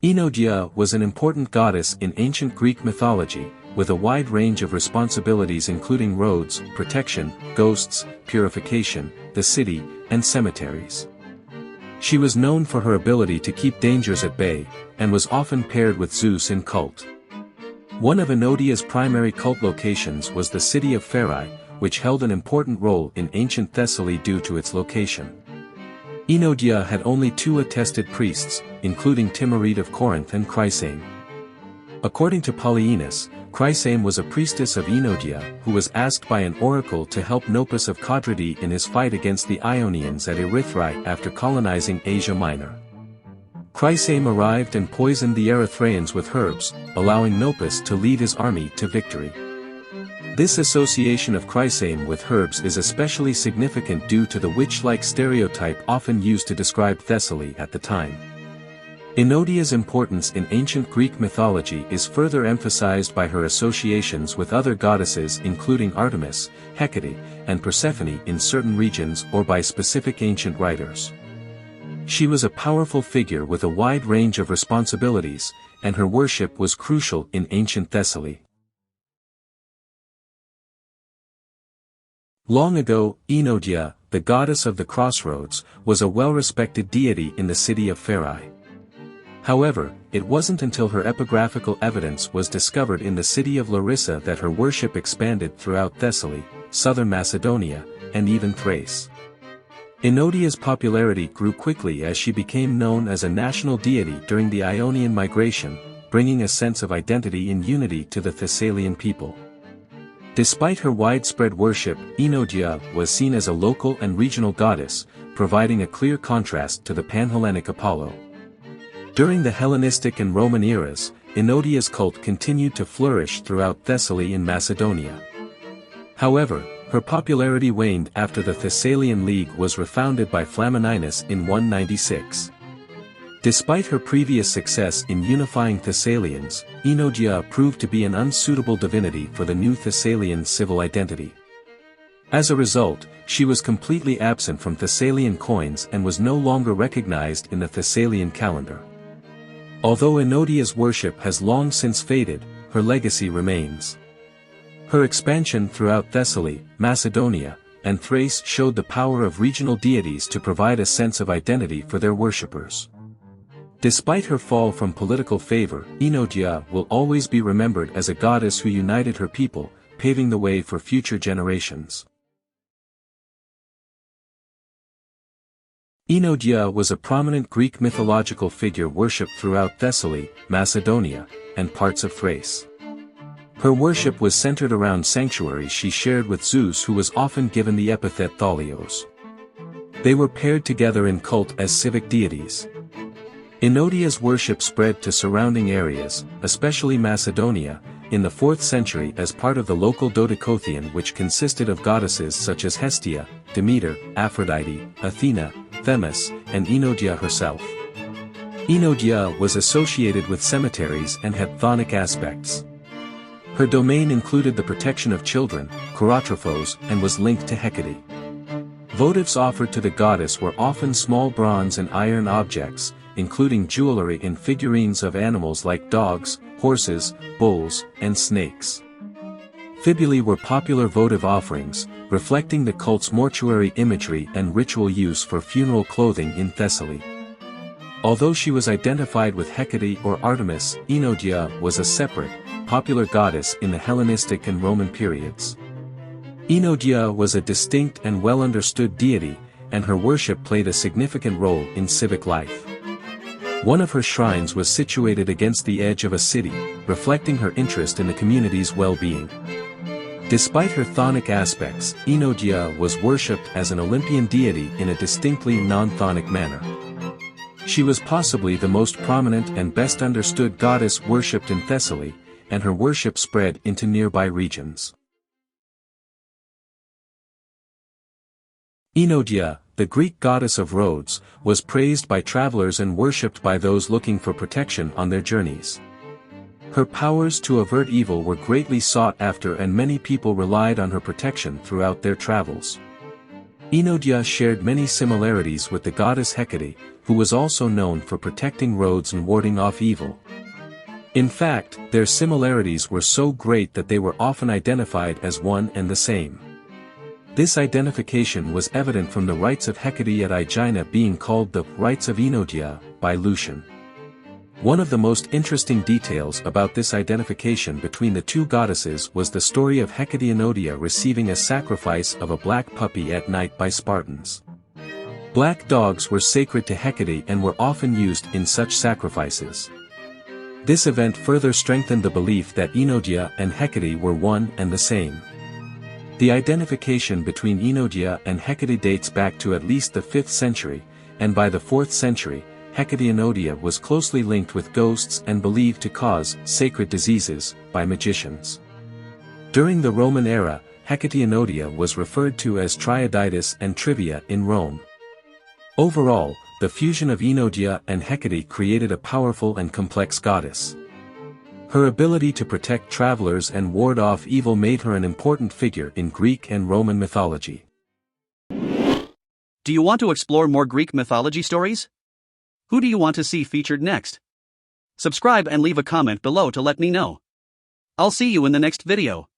Enodia was an important goddess in ancient Greek mythology, with a wide range of responsibilities including roads, protection, ghosts, purification, the city, and cemeteries. She was known for her ability to keep dangers at bay, and was often paired with Zeus in cult. One of Enodia's primary cult locations was the city of Pherae, which held an important role in ancient Thessaly due to its location. Enodia had only two attested priests, including Timarete of Corinth and Chrysame. According to Polyaenus, Chrysame was a priestess of Enodia who was asked by an oracle to help Nopus of Codride in his fight against the Ionians at Erythrae after colonizing Asia Minor. Chrysame arrived and poisoned the Erythraeans with herbs, allowing Nopus to lead his army to victory. This association of Chrysame with herbs is especially significant due to the witch-like stereotype often used to describe Thessaly at the time. Enodia's importance in ancient Greek mythology is further emphasized by her associations with other goddesses including Artemis, Hecate, and Persephone in certain regions or by specific ancient writers. She was a powerful figure with a wide range of responsibilities, and her worship was crucial in ancient Thessaly. Long ago, Enodia, the goddess of the crossroads, was a well-respected deity in the city of Pherae. However, it wasn't until her epigraphical evidence was discovered in the city of Larissa that her worship expanded throughout Thessaly, southern Macedonia, and even Thrace. Enodia's popularity grew quickly as she became known as a national deity during the Ionian migration, bringing a sense of identity and unity to the Thessalian people. Despite her widespread worship, Enodia was seen as a local and regional goddess, providing a clear contrast to the Panhellenic Apollo. During the Hellenistic and Roman eras, Enodia's cult continued to flourish throughout Thessaly and Macedonia. However, her popularity waned after the Thessalian League was refounded by Flamininus in 196. Despite her previous success in unifying Thessalians, Enodia proved to be an unsuitable divinity for the new Thessalian civil identity. As a result, she was completely absent from Thessalian coins and was no longer recognized in the Thessalian calendar. Although Enodia's worship has long since faded, her legacy remains. Her expansion throughout Thessaly, Macedonia, and Thrace showed the power of regional deities to provide a sense of identity for their worshippers. Despite her fall from political favor, Enodia will always be remembered as a goddess who united her people, paving the way for future generations. Enodia was a prominent Greek mythological figure worshipped throughout Thessaly, Macedonia, and parts of Thrace. Her worship was centered around sanctuaries she shared with Zeus, who was often given the epithet Thalios. They were paired together in cult as civic deities. Enodia's worship spread to surrounding areas, especially Macedonia, in the 4th century as part of the local Dodecotheon, which consisted of goddesses such as Hestia, Demeter, Aphrodite, Athena, Themis, and Enodia herself. Enodia was associated with cemeteries and had chthonic aspects. Her domain included the protection of children, Chorotrophos, and was linked to Hecate. Votives offered to the goddess were often small bronze and iron objects, including jewelry and figurines of animals like dogs, horses, bulls, and snakes. Fibulae were popular votive offerings, reflecting the cult's mortuary imagery and ritual use for funeral clothing in Thessaly. Although she was identified with Hecate or Artemis, Enodia was a separate, popular goddess in the Hellenistic and Roman periods. Enodia was a distinct and well-understood deity, and her worship played a significant role in civic life. One of her shrines was situated against the edge of a city, reflecting her interest in the community's well-being. Despite her chthonic aspects, Enodia was worshipped as an Olympian deity in a distinctly non-chthonic manner. She was possibly the most prominent and best understood goddess worshipped in Thessaly, and her worship spread into nearby regions. Enodia, the Greek goddess of roads, was praised by travelers and worshipped by those looking for protection on their journeys. Her powers to avert evil were greatly sought after, and many people relied on her protection throughout their travels. Enodia shared many similarities with the goddess Hecate, who was also known for protecting roads and warding off evil. In fact, their similarities were so great that they were often identified as one and the same. This identification was evident from the rites of Hecate at Aegina being called the rites of Enodia by Lucian. One of the most interesting details about this identification between the two goddesses was the story of Hecate Enodia receiving a sacrifice of a black puppy at night by Spartans. Black dogs were sacred to Hecate and were often used in such sacrifices. This event further strengthened the belief that Enodia and Hecate were one and the same. The identification between Enodia and Hecate dates back to at least the 5th century, and by the 4th century, Hecate Enodia was closely linked with ghosts and believed to cause sacred diseases by magicians. During the Roman era, Hecate Enodia was referred to as Triaditis and Trivia in Rome. Overall, the fusion of Enodia and Hecate created a powerful and complex goddess. Her ability to protect travelers and ward off evil made her an important figure in Greek and Roman mythology. Do you want to explore more Greek mythology stories? Who do you want to see featured next? Subscribe and leave a comment below to let me know. I'll see you in the next video.